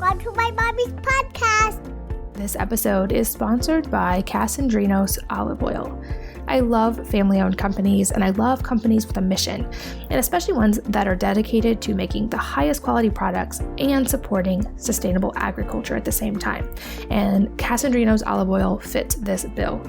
Welcome to my mommy's podcast. This episode is sponsored by Casandrinos Olive Oil. I love family-owned companies, and I love companies with a mission, and especially ones that are dedicated to making the highest quality products and supporting sustainable agriculture at the same time. And Casandrinos Olive Oil fits this bill.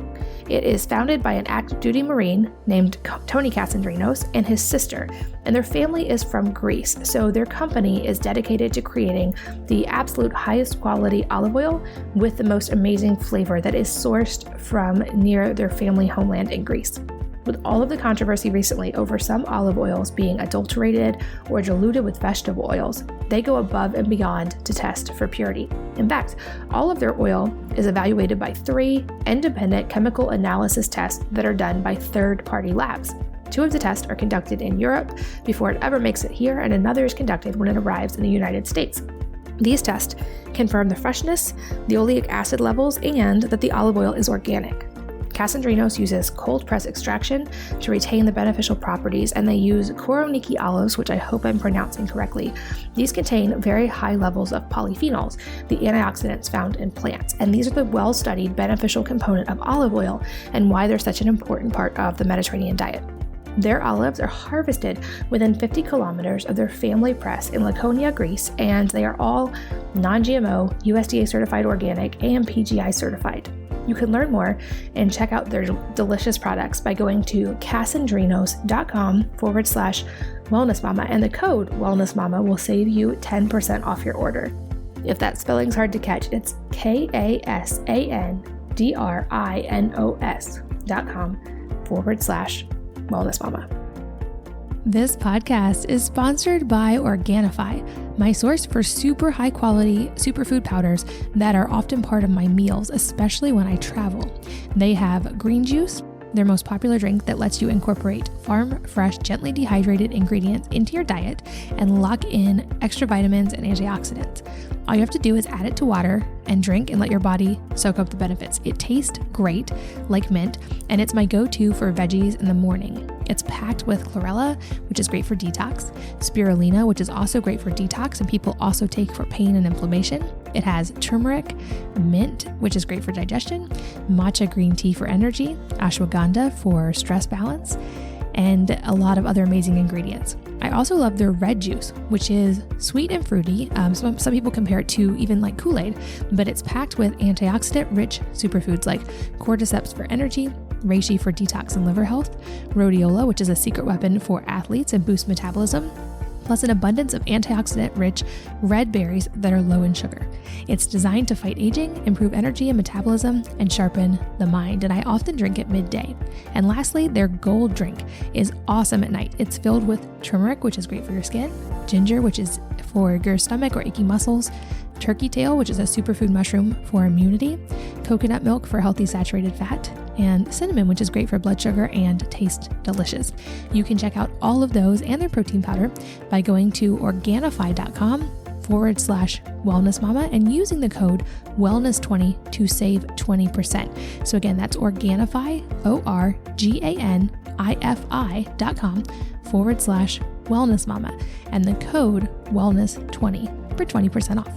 It is founded by an active duty Marine named Tony Casandrinos and his sister, and their family is from Greece, so their company is dedicated to creating the absolute highest quality olive oil with the most amazing flavor that is sourced from near their family homeland in Greece. With all of the controversy recently over some olive oils being adulterated or diluted with vegetable oils, they go above and beyond to test for purity. In fact, all of their oil is evaluated by 3 independent chemical analysis tests that are done by third-party labs. 2 of the tests are conducted in Europe before it ever makes it here, and another is conducted when it arrives in the United States. These tests confirm the freshness, the oleic acid levels, and that the olive oil is organic. Casandrinos uses cold press extraction to retain the beneficial properties, and they use Koroniki olives, which I hope I'm pronouncing correctly. These contain very high levels of polyphenols, the antioxidants found in plants, and these are the well-studied beneficial component of olive oil and why they're such an important part of the Mediterranean diet. Their olives are harvested within 50 kilometers of their family press in Laconia, Greece, and they are all non-GMO, USDA certified organic, and PGI certified. You can learn more and check out their delicious products by going to casandrinos.com/wellnessmama, and the code wellnessmama will save you 10% off your order. If that spelling's hard to catch, it's KASANDRINOS.com/wellnessmama. This podcast is sponsored by Organifi, my source for super high quality superfood powders that are often part of my meals, especially when I travel. They have green juice, their most popular drink that lets you incorporate farm fresh, gently dehydrated ingredients into your diet and lock in extra vitamins and antioxidants. All you have to do is add it to water and drink and let your body soak up the benefits. It tastes great, like mint, and it's my go-to for veggies in the morning. It's packed with chlorella, which is great for detox, spirulina, which is also great for detox and people also take for pain and inflammation. It has turmeric, mint, which is great for digestion, matcha green tea for energy, ashwagandha for stress balance, and a lot of other amazing ingredients. I also love their red juice, which is sweet and fruity. Some people compare it to even like Kool-Aid, but it's packed with antioxidant-rich superfoods like cordyceps for energy, reishi for detox and liver health, rhodiola, which is a secret weapon for athletes and boosts metabolism, plus an abundance of antioxidant-rich red berries that are low in sugar. It's designed to fight aging, improve energy and metabolism, and sharpen the mind, and I often drink it midday. And lastly, their gold drink is awesome at night. It's filled with turmeric, which is great for your skin, ginger, which is for your stomach or achy muscles, turkey tail, which is a superfood mushroom for immunity, coconut milk for healthy saturated fat, and cinnamon, which is great for blood sugar and tastes delicious. You can check out all of those and their protein powder by going to Organifi.com/wellnessmama and using the code wellness20 to save 20%. So again, that's Organifi, ORGANIFI.com/wellnessmama and the code wellness20 for 20% off.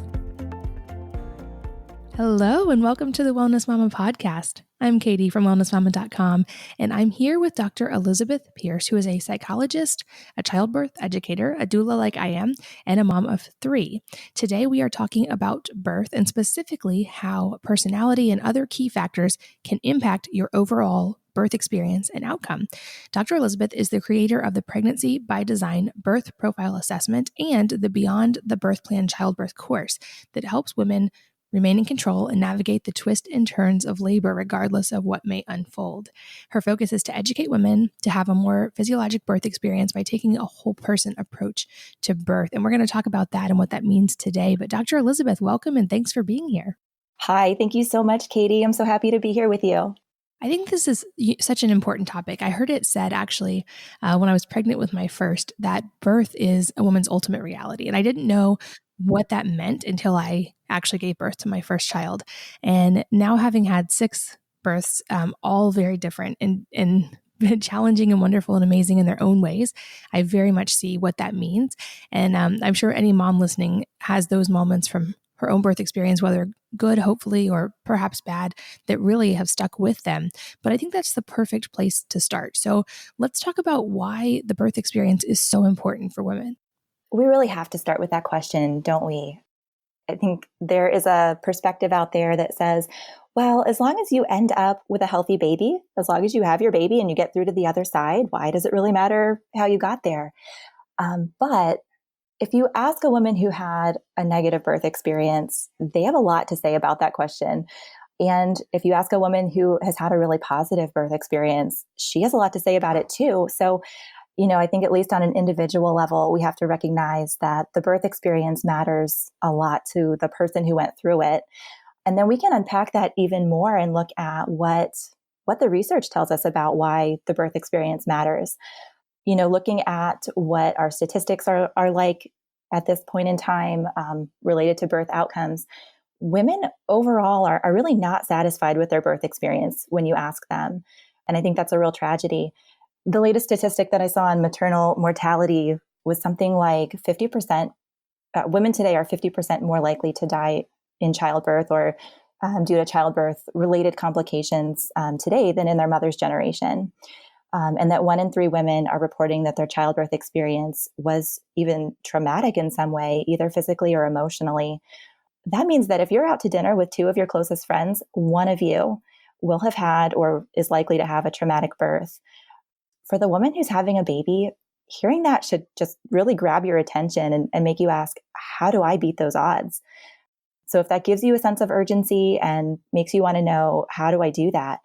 Hello, and welcome to the Wellness Mama podcast. I'm Katie from wellnessmama.com, and I'm here with Dr. Elizabeth Pearce, who is a psychologist, a childbirth educator, a doula like I am, and a mom of 3. Today, we are talking about birth and specifically how personality and other key factors can impact your overall birth experience and outcome. Dr. Elizabeth is the creator of the Pregnancy by Design Birth Profile Assessment and the Beyond the Birth Plan Childbirth course that helps women remain in control and navigate the twists and turns of labor regardless of what may unfold. Her focus is to educate women to have a more physiologic birth experience by taking a whole person approach to birth. And we're going to talk about that and what that means today. But Dr. Elizabeth, welcome and thanks for being here. Hi, thank you so much, Katie. I'm so happy to be here with you. I think this is such an important topic. I heard it said actually when I was pregnant with my first that birth is a woman's ultimate reality. And I didn't know what that meant until I actually gave birth to my first child. And now having had 6 births, all very different and challenging and wonderful and amazing in their own ways, I very much see what that means. And I'm sure any mom listening has those moments from her own birth experience, whether good, hopefully, or perhaps bad, that really have stuck with them. But I think that's the perfect place to start. So let's talk about why the birth experience is so important for women. We really have to start with that question, don't we? I think there is a perspective out there that says, well, as long as you end up with a healthy baby, as long as you have your baby and you get through to the other side, why does it really matter how you got there? But if you ask a woman who had a negative birth experience, they have a lot to say about that question. And if you ask a woman who has had a really positive birth experience, she has a lot to say about it too. So, I think at least on an individual level, we have to recognize that the birth experience matters a lot to the person who went through it. And then we can unpack that even more and look at what the research tells us about why the birth experience matters. Looking at what our statistics are like at this point in time related to birth outcomes, women overall are really not satisfied with their birth experience when you ask them. And I think that's a real tragedy. The latest statistic that I saw on maternal mortality was something like 50%. Women today are 50% more likely to die in childbirth or due to childbirth related complications today than in their mother's generation. And that 1 in 3 women are reporting that their childbirth experience was even traumatic in some way, either physically or emotionally. That means that if you're out to dinner with 2 of your closest friends, one of you will have had or is likely to have a traumatic birth. For the woman who's having a baby, hearing that should just really grab your attention and make you ask, how do I beat those odds? So if that gives you a sense of urgency and makes you want to know, how do I do that?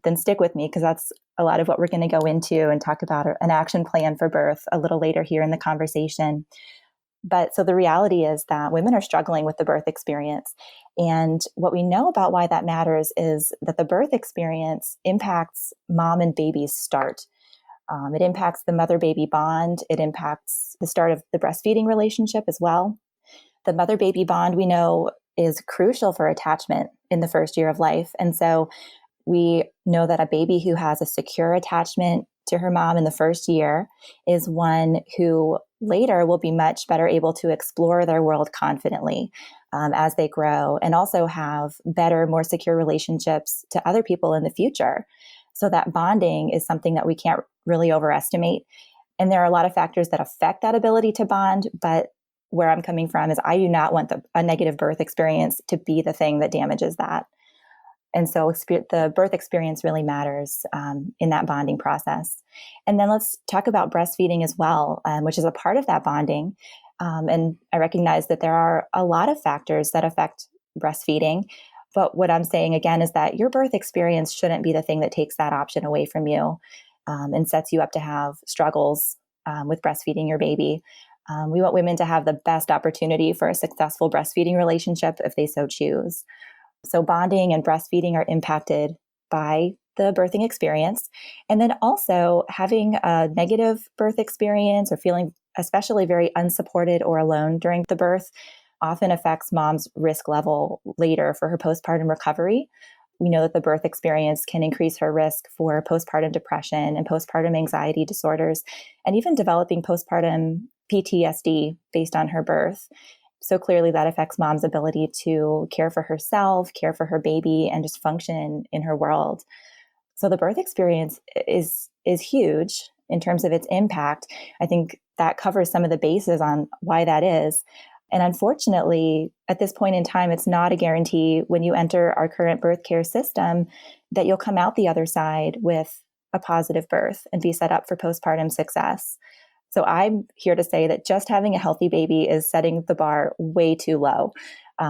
Then stick with me, because that's a lot of what we're going to go into and talk about an action plan for birth a little later here in the conversation. But so the reality is that women are struggling with the birth experience. And what we know about why that matters is that the birth experience impacts mom and baby's start. It impacts the mother-baby bond. It impacts the start of the breastfeeding relationship as well. The mother-baby bond, we know, is crucial for attachment in the first year of life. And so we know that a baby who has a secure attachment to her mom in the first year is one who later will be much better able to explore their world confidently as they grow, and also have better, more secure relationships to other people in the future. So that bonding is something that we can't really overestimate. And there are a lot of factors that affect that ability to bond. But where I'm coming from is I do not want a negative birth experience to be the thing that damages that. And so the birth experience really matters in that bonding process. And then let's talk about breastfeeding as well, which is a part of that bonding. And I recognize that there are a lot of factors that affect breastfeeding. But what I'm saying again is that your birth experience shouldn't be the thing that takes that option away from you and sets you up to have struggles with breastfeeding your baby. We want women to have the best opportunity for a successful breastfeeding relationship if they so choose. So bonding and breastfeeding are impacted by the birthing experience. And then also having a negative birth experience or feeling especially very unsupported or alone during the birth often affects mom's risk level later for her postpartum recovery. We know that the birth experience can increase her risk for postpartum depression and postpartum anxiety disorders, and even developing postpartum PTSD based on her birth. So clearly that affects mom's ability to care for herself, care for her baby, and just function in her world. So the birth experience is huge in terms of its impact. I think that covers some of the bases on why that is. And unfortunately, at this point in time, it's not a guarantee when you enter our current birth care system that you'll come out the other side with a positive birth and be set up for postpartum success. So I'm here to say that just having a healthy baby is setting the bar way too low.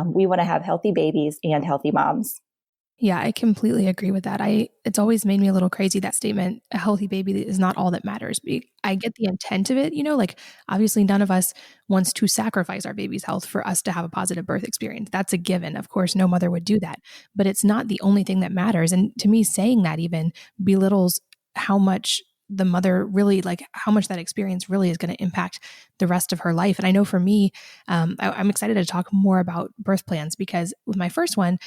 We want to have healthy babies and healthy moms. Yeah, I completely agree with that. It's always made me a little crazy, that statement, a healthy baby is not all that matters. I get the intent of it, like obviously none of us wants to sacrifice our baby's health for us to have a positive birth experience. That's a given. Of course, no mother would do that, but it's not the only thing that matters. And to me, saying that even belittles how much the mother really, like how much that experience really is going to impact the rest of her life. And I know for me, I'm excited to talk more about birth plans, because with my first one,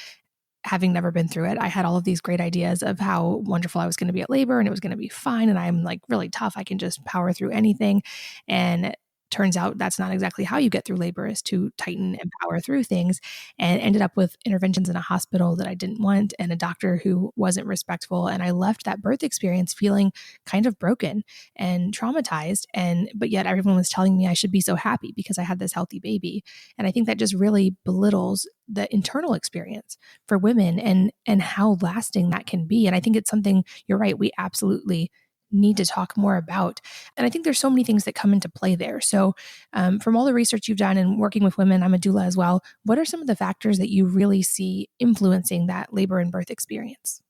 having never been through it, I had all of these great ideas of how wonderful I was going to be at labor and it was going to be fine. And I'm like really tough. I can just power through anything. And turns out that's not exactly how you get through labor, is to tighten and power through things, and ended up with interventions in a hospital that I didn't want and a doctor who wasn't respectful. And I left that birth experience feeling kind of broken and traumatized. But yet everyone was telling me I should be so happy because I had this healthy baby. And I think that just really belittles the internal experience for women and how lasting that can be. And I think it's something, you're right, we absolutely need to talk more about. And I think there's so many things that come into play there. So from all the research you've done and working with women, I'm a doula as well, what are some of the factors that you really see influencing that labor and birth experience?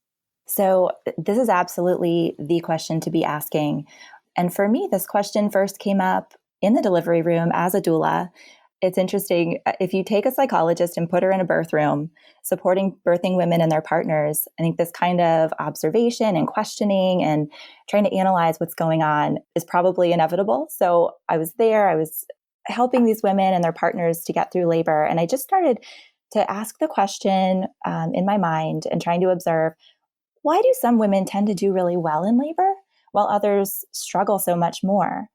So this is absolutely the question to be asking. And for me, this question first came up in the delivery room as a doula. It's interesting. If you take a psychologist and put her in a birth room, supporting birthing women and their partners, I think this kind of observation and questioning and trying to analyze what's going on is probably inevitable. So I was there, I was helping these women and their partners to get through labor. And I just started to ask the question in my mind and trying to observe, why do some women tend to do really well in labor while others struggle so much more?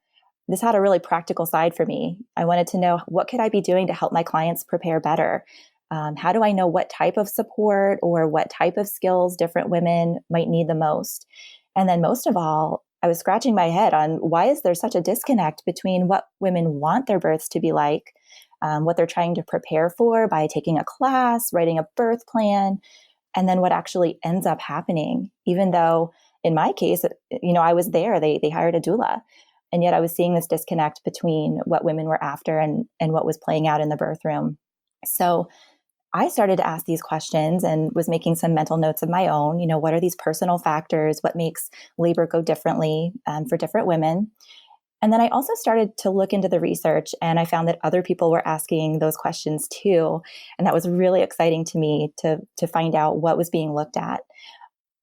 This had a really practical side for me. I wanted to know, what could I be doing to help my clients prepare better? How do I know what type of support or what type of skills different women might need the most? And then most of all, I was scratching my head on, why is there such a disconnect between what women want their births to be like, what they're trying to prepare for by taking a class, writing a birth plan, and then what actually ends up happening. Even though in my case, I was there, they hired a doula. And yet I was seeing this disconnect between what women were after and what was playing out in the birth room. So I started to ask these questions and was making some mental notes of my own. What are these personal factors? What makes labor go differently for different women? And then I also started to look into the research, and I found that other people were asking those questions too. And that was really exciting to me to find out what was being looked at.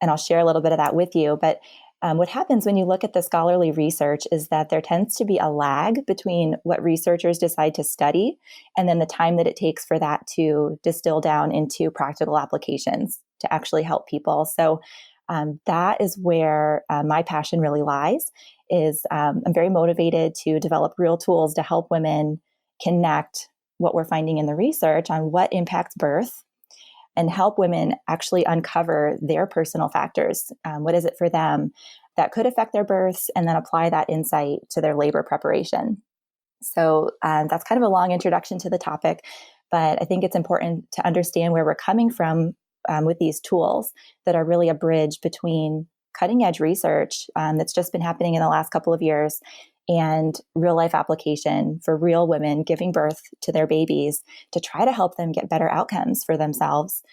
And I'll share a little bit of that with you. But what happens when you look at the scholarly research is that there tends to be a lag between what researchers decide to study and then the time that it takes for that to distill down into practical applications to actually help people. So that is where my passion really lies. I'm very motivated to develop real tools to help women connect what we're finding in the research on what impacts birth, and help women actually uncover their personal factors. What is it for them that could affect their births, and then apply that insight to their labor preparation. So that's kind of a long introduction to the topic, but I think it's important to understand where we're coming from with these tools that are really a bridge between cutting edge research that's just been happening in the last couple of years and real life application for real women giving birth to their babies to try to help them get better outcomes for themselves.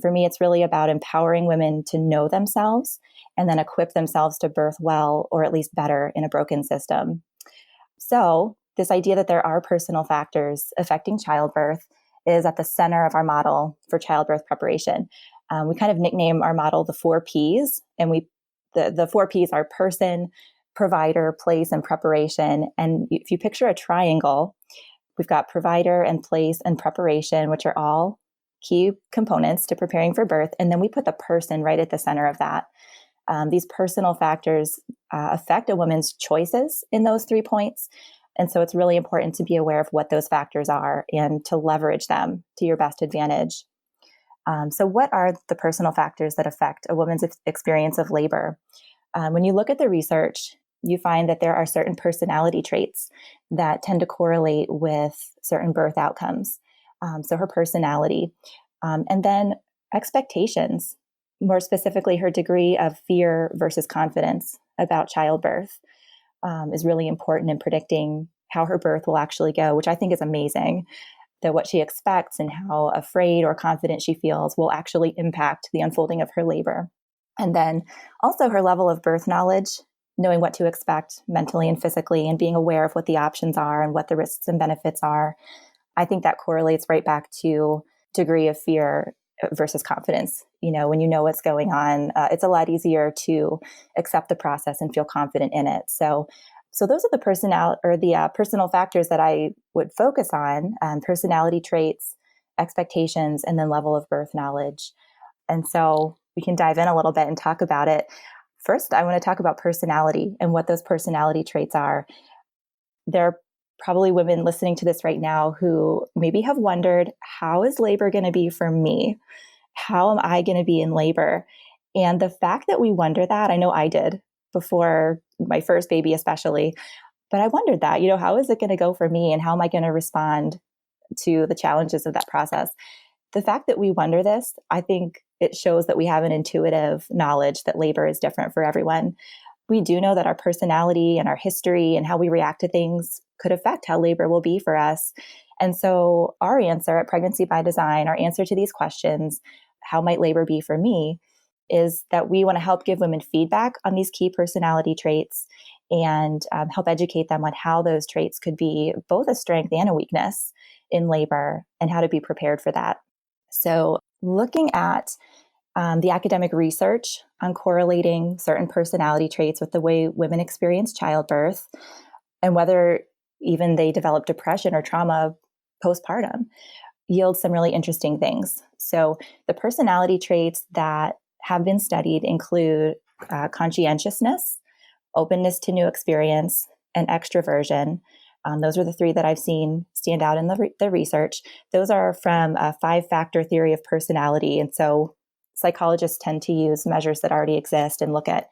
For me, it's really about empowering women to know themselves and then equip themselves to birth well, or at least better, in a broken system. So this idea that there are personal factors affecting childbirth is at the center of our model for childbirth preparation. We kind of nickname our model the 4 Ps, and the 4 Ps are person, provider, place, and preparation. And if you picture a triangle, we've got provider and place and preparation, which are all key components to preparing for birth. And then we put the person right at the center of that. These personal factors affect a woman's choices in those 3 points. And so it's really important to be aware of what those factors are and to leverage them to your best advantage. So what are the personal factors that affect a woman's experience of labor? When you look at the research, you find that there are certain personality traits that tend to correlate with certain birth outcomes. So her personality, and then expectations, more specifically her degree of fear versus confidence about childbirth, is really important in predicting how her birth will actually go, which I think is amazing. That what she expects and how afraid or confident she feels will actually impact the unfolding of her labor. And then also her level of birth knowledge, knowing what to expect mentally and physically, and being aware of what the options are and what the risks and benefits are. I think that correlates right back to degree of fear versus confidence. When you know what's going on, it's a lot easier to accept the process and feel confident in it. So those are the personal factors that I would focus on: personality traits, expectations, and then level of birth knowledge. And so we can dive in a little bit and talk about it. First, I want to talk about personality and what those personality traits are. They're probably women listening to this right now who maybe have wondered, how is labor going to be for me? How am I going to be in labor? And the fact that we wonder that, I know I did before my first baby, especially, but I wondered that, how is it going to go for me? And how am I going to respond to the challenges of that process? The fact that we wonder this, I think it shows that we have an intuitive knowledge that labor is different for everyone. We do know that our personality and our history and how we react to things could affect how labor will be for us. And so our answer at Pregnancy by Design, our answer to these questions, how might labor be for me, is that we want to help give women feedback on these key personality traits and help educate them on how those traits could be both a strength and a weakness in labor and how to be prepared for that. So looking at the academic research on correlating certain personality traits with the way women experience childbirth and whether even they develop depression or trauma postpartum yields some really interesting things. So the personality traits that have been studied include conscientiousness, openness to new experience, and extroversion. Those are the three that I've seen stand out in the research. Those are from a 5-factor theory of personality. And so psychologists tend to use measures that already exist and look at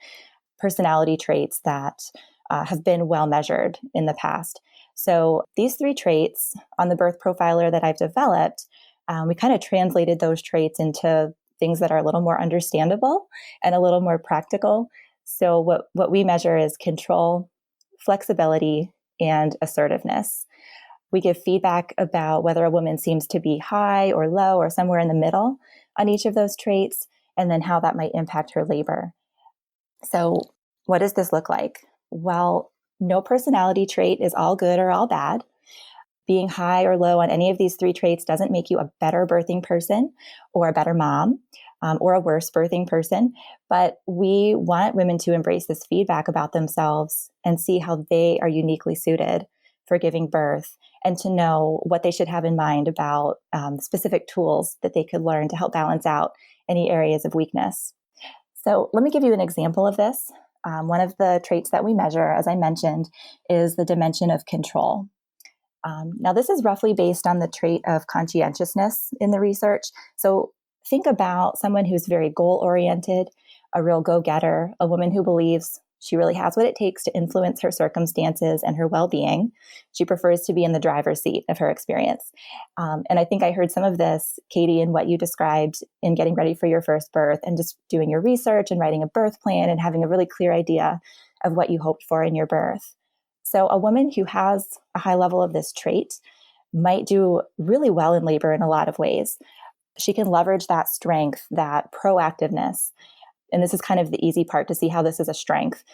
personality traits that have been well measured in the past. So these 3 traits on the birth profiler that I've developed, we kind of translated those traits into things that are a little more understandable and a little more practical. So what we measure is control, flexibility, and assertiveness. We give feedback about whether a woman seems to be high or low or somewhere in the middle on each of those traits, and then how that might impact her labor. So what does this look like? Well, no personality trait is all good or all bad. Being high or low on any of these 3 traits doesn't make you a better birthing person or a better mom or a worse birthing person. But we want women to embrace this feedback about themselves and see how they are uniquely suited for giving birth and to know what they should have in mind about specific tools that they could learn to help balance out any areas of weakness. So let me give you an example of this. One of the traits that we measure, as I mentioned, is the dimension of control. Now, this is roughly based on the trait of conscientiousness in the research. So think about someone who's very goal-oriented, a real go-getter, a woman who believes she really has what it takes to influence her circumstances and her well-being. She prefers to be in the driver's seat of her experience. And I think I heard some of this, Katie, in what you described in getting ready for your first birth and just doing your research and writing a birth plan and having a really clear idea of what you hoped for in your birth. So a woman who has a high level of this trait might do really well in labor in a lot of ways. She can leverage that strength, that proactiveness. And this is kind of the easy part to see how this is a strength.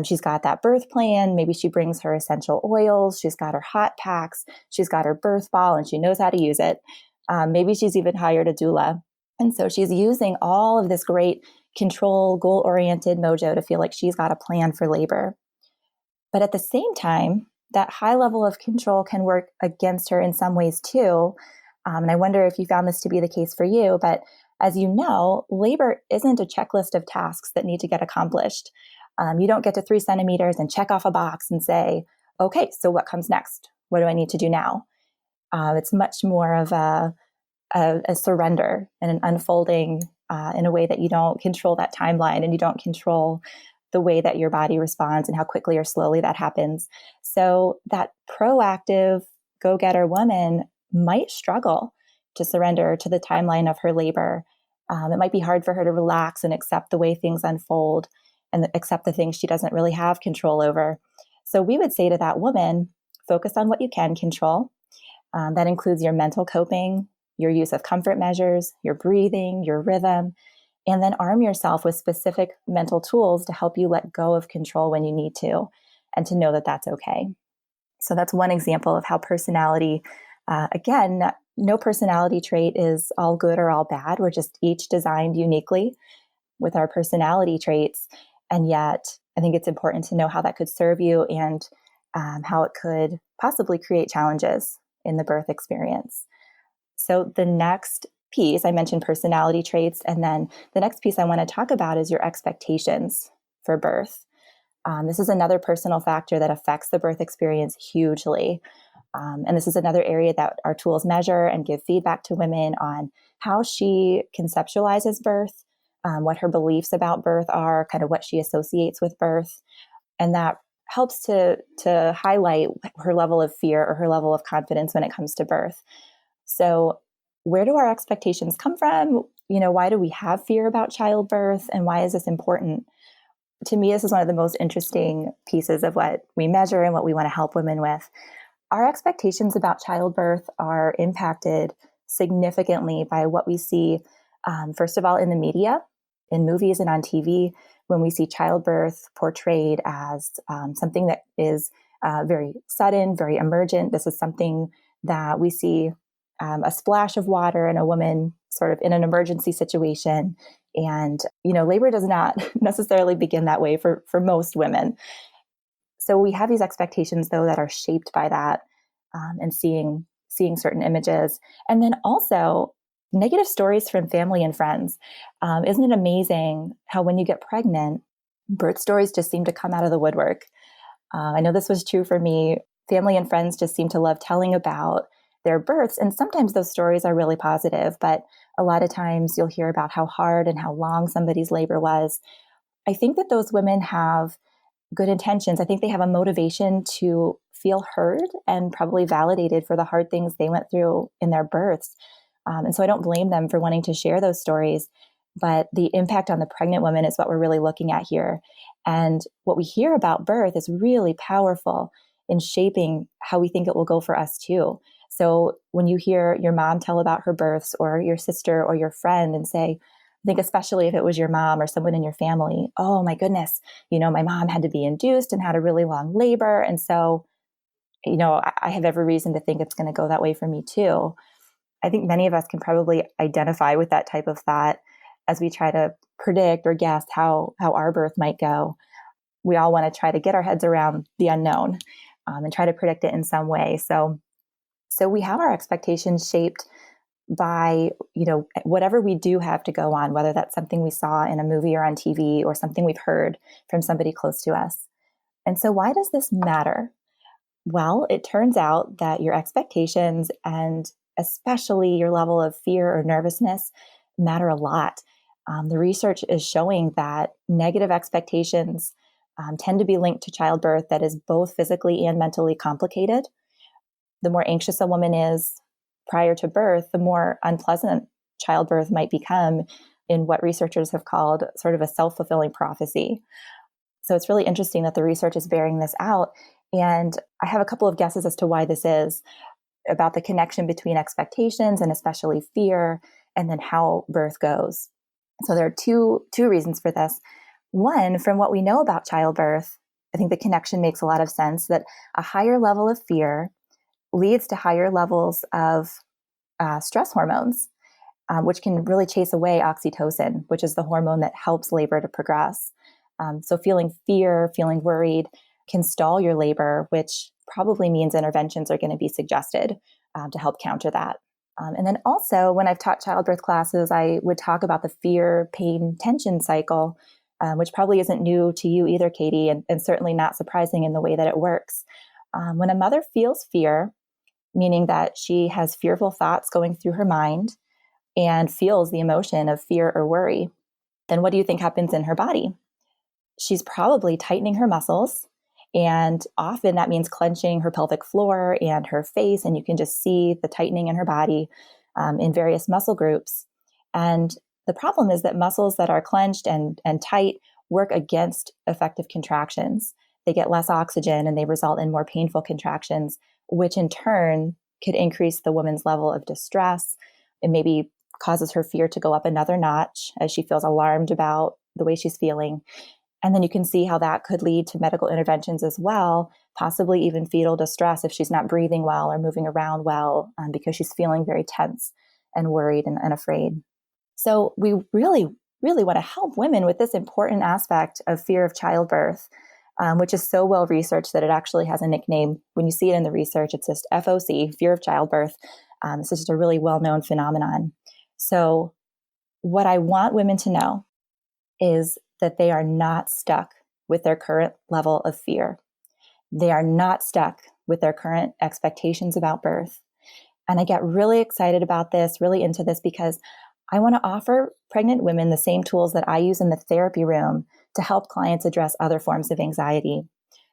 She's got that birth plan. Maybe she brings her essential oils. She's got her hot packs. She's got her birth ball and she knows how to use it. Maybe she's even hired a doula. And so she's using all of this great control, goal-oriented mojo to feel like she's got a plan for labor. But at the same time, that high level of control can work against her in some ways too. And I wonder if you found this to be the case for you. But as you know, labor isn't a checklist of tasks that need to get accomplished. You don't get to 3 centimeters and check off a box and say, okay, so what comes next? What do I need to do now? It's much more of a surrender and an unfolding in a way that you don't control that timeline and you don't control the way that your body responds and how quickly or slowly that happens. So that proactive go-getter woman might struggle to surrender to the timeline of her labor. It might be hard for her to relax and accept the way things unfold and accept the things she doesn't really have control over. So we would say to that woman, focus on what you can control. That includes your mental coping, your use of comfort measures, your breathing, your rhythm, and then arm yourself with specific mental tools to help you let go of control when you need to, and to know that that's okay. So that's one example of how personality, again, no personality trait is all good or all bad. We're just each designed uniquely with our personality traits. And yet, I think it's important to know how that could serve you and how it could possibly create challenges in the birth experience. So the next piece, I mentioned personality traits, and then the next piece I want to talk about is your expectations for birth. This is another personal factor that affects the birth experience hugely. And this is another area that our tools measure and give feedback to women on how she conceptualizes birth, what her beliefs about birth are, kind of what she associates with birth. And that helps to highlight her level of fear or her level of confidence when it comes to birth. So where do our expectations come from? Why do we have fear about childbirth, and why is this important? To me, this is one of the most interesting pieces of what we measure and what we want to help women with. Our expectations about childbirth are impacted significantly by what we see, first of all, in the media, in movies and on TV, when we see childbirth portrayed as something that is very sudden, very emergent. This is something that we see a splash of water and a woman sort of in an emergency situation. And, labor does not necessarily begin that way for most women. So we have these expectations, though, that are shaped by that, and seeing certain images. And then also negative stories from family and friends. Isn't it amazing how when you get pregnant, birth stories just seem to come out of the woodwork? I know this was true for me. Family and friends just seem to love telling about their births. And sometimes those stories are really positive, but a lot of times you'll hear about how hard and how long somebody's labor was. I think that those women have good intentions. I think they have a motivation to feel heard and probably validated for the hard things they went through in their births. And so I don't blame them for wanting to share those stories, but the impact on the pregnant woman is what we're really looking at here. And what we hear about birth is really powerful in shaping how we think it will go for us too. So when you hear your mom tell about her births, or your sister or your friend, and say, I think especially if it was your mom or someone in your family, oh my goodness, my mom had to be induced and had a really long labor. And so, I have every reason to think it's going to go that way for me too. I think many of us can probably identify with that type of thought as we try to predict or guess how our birth might go. We all want to try to get our heads around the unknown, and try to predict it in some way. So we have our expectations shaped by, whatever we do have to go on, whether that's something we saw in a movie or on TV, or something we've heard from somebody close to us. And so why does this matter? Well, it turns out that your expectations, and especially your level of fear or nervousness, matter a lot. The research is showing that negative expectations tend to be linked to childbirth that is both physically and mentally complicated. The more anxious a woman is prior to birth, the more unpleasant childbirth might become, in what researchers have called sort of a self-fulfilling prophecy. So it's really interesting that the research is bearing this out. And I have a couple of guesses as to why this is, about the connection between expectations and especially fear, and then how birth goes. So there are two reasons for this. One, from what we know about childbirth, I think the connection makes a lot of sense, that a higher level of fear leads to higher levels of stress hormones, which can really chase away oxytocin, which is the hormone that helps labor to progress. So feeling fear, feeling worried can stall your labor, which probably means interventions are going to be suggested to help counter that. And then also, when I've taught childbirth classes, I would talk about the fear, pain, tension cycle, which probably isn't new to you either, Katie, and certainly not surprising in the way that it works. When a mother feels fear, meaning that she has fearful thoughts going through her mind and feels the emotion of fear or worry, then what do you think happens in her body? She's probably tightening her muscles, and often that means clenching her pelvic floor and her face, and you can just see the tightening in her body in various muscle groups. And the problem is that muscles that are clenched and tight work against effective contractions. They get less oxygen and they result in more painful contractions, which in turn could increase the woman's level of distress. It maybe causes her fear to go up another notch as she feels alarmed about the way she's feeling. And then you can see how that could lead to medical interventions as well, possibly even fetal distress if she's not breathing well or moving around well, because she's feeling very tense and worried and afraid. So we really, really want to help women with this important aspect of fear of childbirth, which is so well researched that it actually has a nickname. When you see it in the research, it's just FOC, fear of childbirth. This is just a really well-known phenomenon. So what I want women to know is that they are not stuck with their current level of fear. They are not stuck with their current expectations about birth. And I get really excited about this, really into this, because I want to offer pregnant women the same tools that I use in the therapy room to help clients address other forms of anxiety.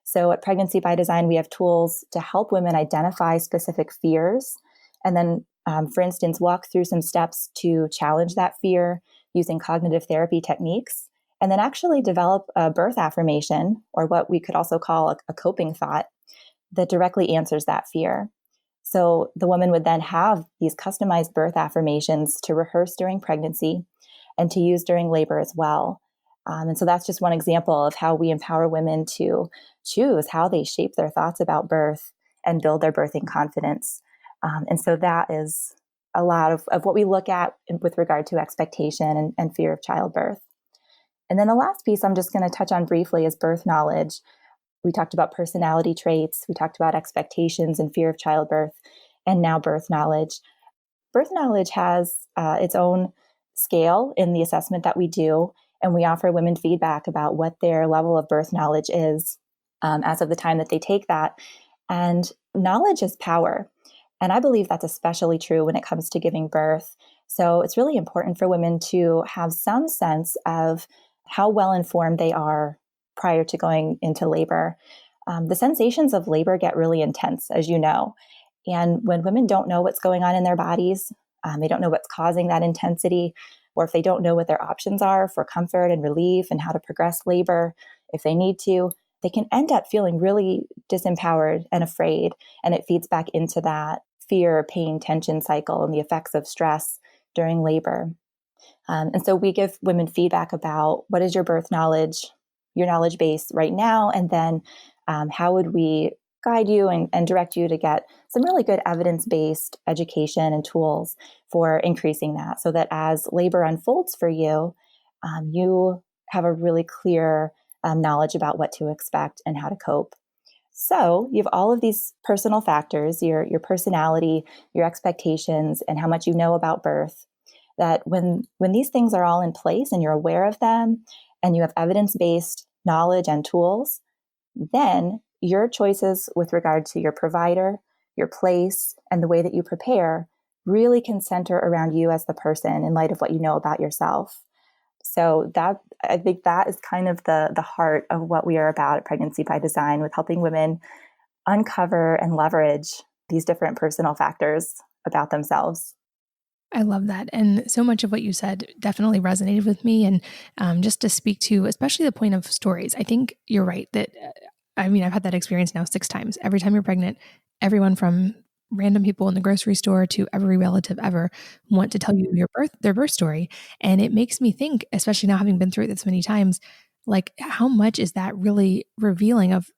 So at Pregnancy by Design, we have tools to help women identify specific fears and then, for instance, walk through some steps to challenge that fear using cognitive therapy techniques, and then actually develop a birth affirmation, or what we could also call a coping thought, that directly answers that fear. So the woman would then have these customized birth affirmations to rehearse during pregnancy and to use during labor as well. And so that's just one example of how we empower women to choose how they shape their thoughts about birth and build their birthing confidence. And so that is a lot of what we look at with regard to expectation and fear of childbirth. And then the last piece I'm just going to touch on briefly is birth knowledge. We talked about personality traits, we talked about expectations and fear of childbirth, and now birth knowledge. Birth knowledge has its own scale in the assessment that we do, and we offer women feedback about what their level of birth knowledge is as of the time that they take that. And knowledge is power. And I believe that's especially true when it comes to giving birth. So it's really important for women to have some sense of how well informed they are prior to going into labor. The sensations of labor get really intense, as you know. And when women don't know what's going on in their bodies, they don't know what's causing that intensity, or if they don't know what their options are for comfort and relief and how to progress labor, if they need to, they can end up feeling really disempowered and afraid. And it feeds back into that fear, pain, tension cycle and the effects of stress during labor. And so we give women feedback about what is your birth knowledge, your knowledge base right now, and then how would we guide you and direct you to get some really good evidence-based education and tools for increasing that, so that as labor unfolds for you, you have a really clear knowledge about what to expect and how to cope. So you have all of these personal factors, your personality, your expectations, and how much you know about birth, that when these things are all in place and you're aware of them and you have evidence-based knowledge and tools, then your choices with regard to your provider, your place, and the way that you prepare really can center around you as the person in light of what you know about yourself. So that, I think that is kind of the heart of what we are about at Pregnancy by Design, with helping women uncover and leverage these different personal factors about themselves. I love that. And so much of what you said definitely resonated with me. And just to speak to, especially the point of stories, I think you're right that, I've had that experience now 6 times. Every time you're pregnant, everyone from random people in the grocery store to every relative ever want to tell you their birth story. And it makes me think, especially now having been through it this many times, like how much is that really revealing of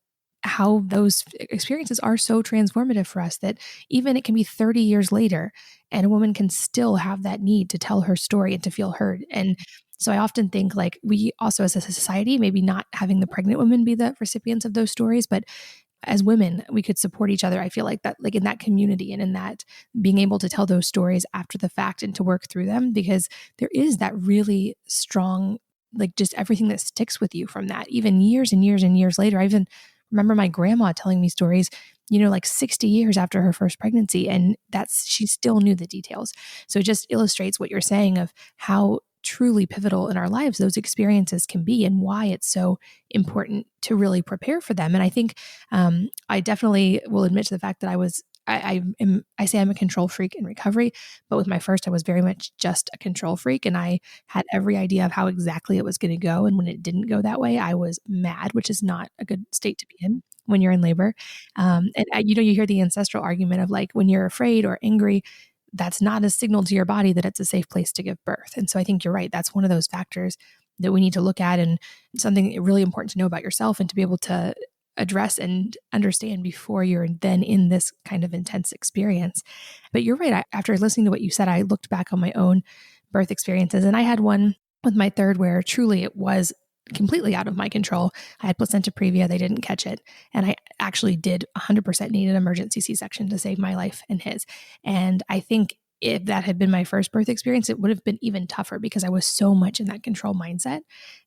how those experiences are so transformative for us, that even it can be 30 years later and a woman can still have that need to tell her story and to feel heard. And so I often think, like, we also as a society, maybe not having the pregnant women be the recipients of those stories, but as women, we could support each other. I feel like that, like in that community and in that being able to tell those stories after the fact and to work through them, because there is that really strong, like just everything that sticks with you from that, even years and years and years later. I even remember my grandma telling me stories, like 60 years after her first pregnancy, and she still knew the details. So it just illustrates what you're saying of how truly pivotal in our lives those experiences can be, and why it's so important to really prepare for them. And I think I definitely will admit to the fact that I say I'm a control freak in recovery, but with my first, I was very much just a control freak, and I had every idea of how exactly it was going to go. And when it didn't go that way, I was mad, which is not a good state to be in when you're in labor. You hear the ancestral argument of, like, when you're afraid or angry, that's not a signal to your body that it's a safe place to give birth. And so I think you're right. That's one of those factors that we need to look at, and something really important to know about yourself and to be able to address and understand before you're then in this kind of intense experience. But you're right. After listening to what you said, I looked back on my own birth experiences, and I had one with my third where truly it was completely out of my control. I had placenta previa, they didn't catch it. And I actually did 100% need an emergency C-section to save my life and his. And I think if that had been my first birth experience, it would have been even tougher because I was so much in that control mindset.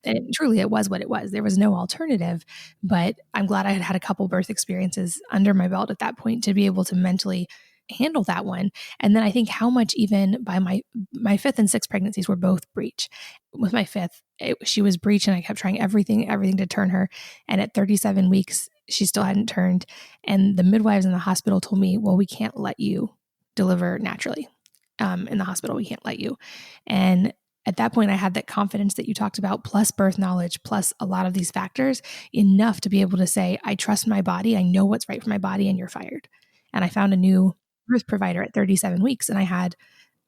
And truly, it was what it was. There was no alternative. But I'm glad I had had a couple birth experiences under my belt at that point to be able to mentally handle that one. And then I think how much even by my fifth and sixth pregnancies were both breech. With my fifth, she was breech, and I kept trying everything to turn her. And at 37 weeks, she still hadn't turned. And the midwives in the hospital told me, well, we can't let you deliver naturally. In the hospital, we can't let you. And at that point, I had that confidence that you talked about, plus birth knowledge, plus a lot of these factors, enough to be able to say, I trust my body. I know what's right for my body, and you're fired. And I found a new birth provider at 37 weeks, and I had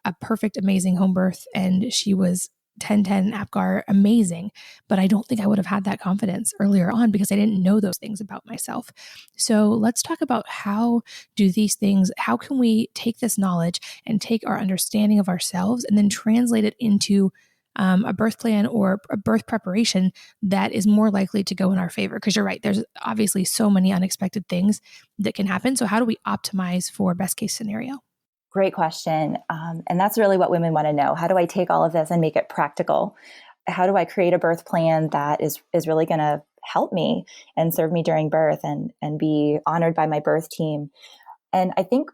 a perfect, amazing home birth, and she was 10-10 APGAR, amazing. But I don't think I would have had that confidence earlier on because I didn't know those things about myself. So let's talk about how can we take this knowledge and take our understanding of ourselves and then translate it into a birth plan or a birth preparation that is more likely to go in our favor. Because you're right, there's obviously so many unexpected things that can happen. So how do we optimize for best case scenario? Great question. And that's really what women want to know. How do I take all of this and make it practical? How do I create a birth plan that is really going to help me and serve me during birth and be honored by my birth team? And I think,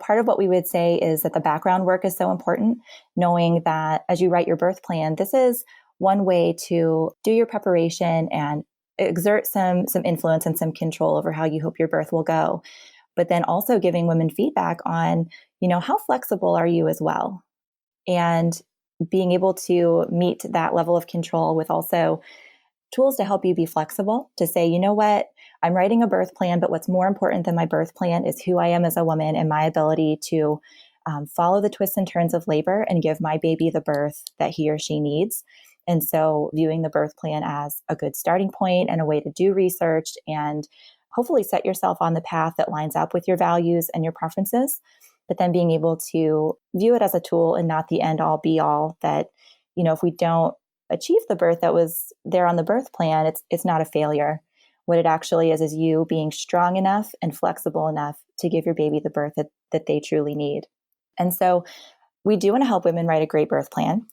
part of what we would say is that the background work is so important, knowing that as you write your birth plan, this is one way to do your preparation and exert some influence and some control over how you hope your birth will go. But then also giving women feedback on, how flexible are you as well? And being able to meet that level of control with also tools to help you be flexible, to say, you know what, I'm writing a birth plan, but what's more important than my birth plan is who I am as a woman and my ability to follow the twists and turns of labor and give my baby the birth that he or she needs. And so viewing the birth plan as a good starting point and a way to do research and hopefully set yourself on the path that lines up with your values and your preferences, but then being able to view it as a tool and not the end all be all that, if we don't achieve the birth that was there on the birth plan, it's not a failure. What it actually is you being strong enough and flexible enough to give your baby the birth that they truly need. And so we do want to help women write a great birth plan.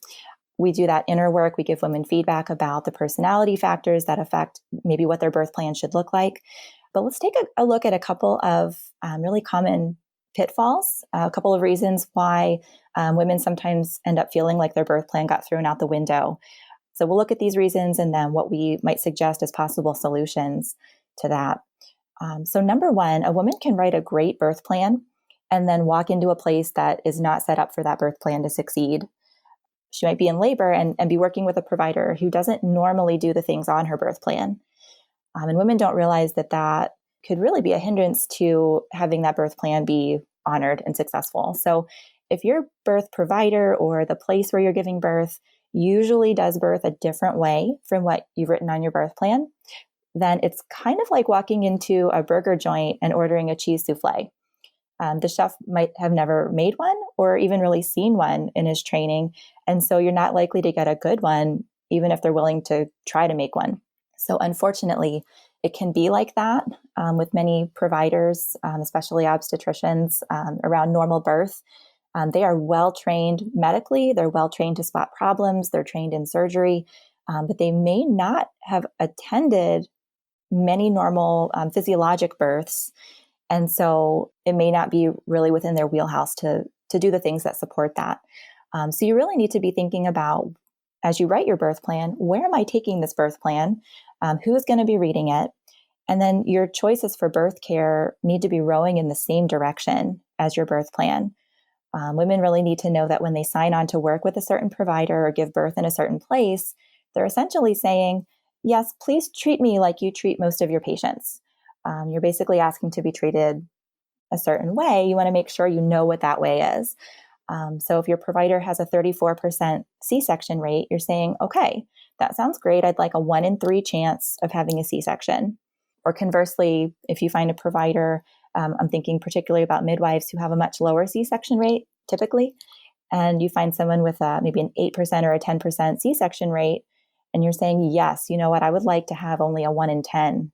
We do that inner work. We give women feedback about the personality factors that affect maybe what their birth plan should look like. But let's take a look at a couple of really common pitfalls, a couple of reasons why women sometimes end up feeling like their birth plan got thrown out the window. So we'll look at these reasons and then what we might suggest as possible solutions to that. So number one, a woman can write a great birth plan and then walk into a place that is not set up for that birth plan to succeed. She might be in labor and be working with a provider who doesn't normally do the things on her birth plan. And women don't realize that could really be a hindrance to having that birth plan be honored and successful. So if your birth provider or the place where you're giving birth usually does birth a different way from what you've written on your birth plan, then it's kind of like walking into a burger joint and ordering a cheese souffle. The chef might have never made one or even really seen one in his training. And so you're not likely to get a good one, even if they're willing to try to make one. So unfortunately, it can be like that with many providers, especially obstetricians around normal birth. They are well trained medically. They're well trained to spot problems. They're trained in surgery, but they may not have attended many normal physiologic births. And so it may not be really within their wheelhouse to do the things that support that. So you really need to be thinking about, as you write your birth plan, where am I taking this birth plan? Who's going to be reading it? And then your choices for birth care need to be rowing in the same direction as your birth plan. Women really need to know that when they sign on to work with a certain provider or give birth in a certain place, they're essentially saying, yes, please treat me like you treat most of your patients. You're basically asking to be treated a certain way. You want to make sure you know what that way is. So if your provider has a 34% C-section rate, you're saying, okay, that sounds great. I'd like a 1 in 3 chance of having a C-section. Or conversely, if you find a provider, I'm thinking particularly about midwives who have a much lower C-section rate typically, and you find someone with maybe an 8% or a 10% C-section rate, and you're saying, yes, you know what, I would like to have only a 1 in 10%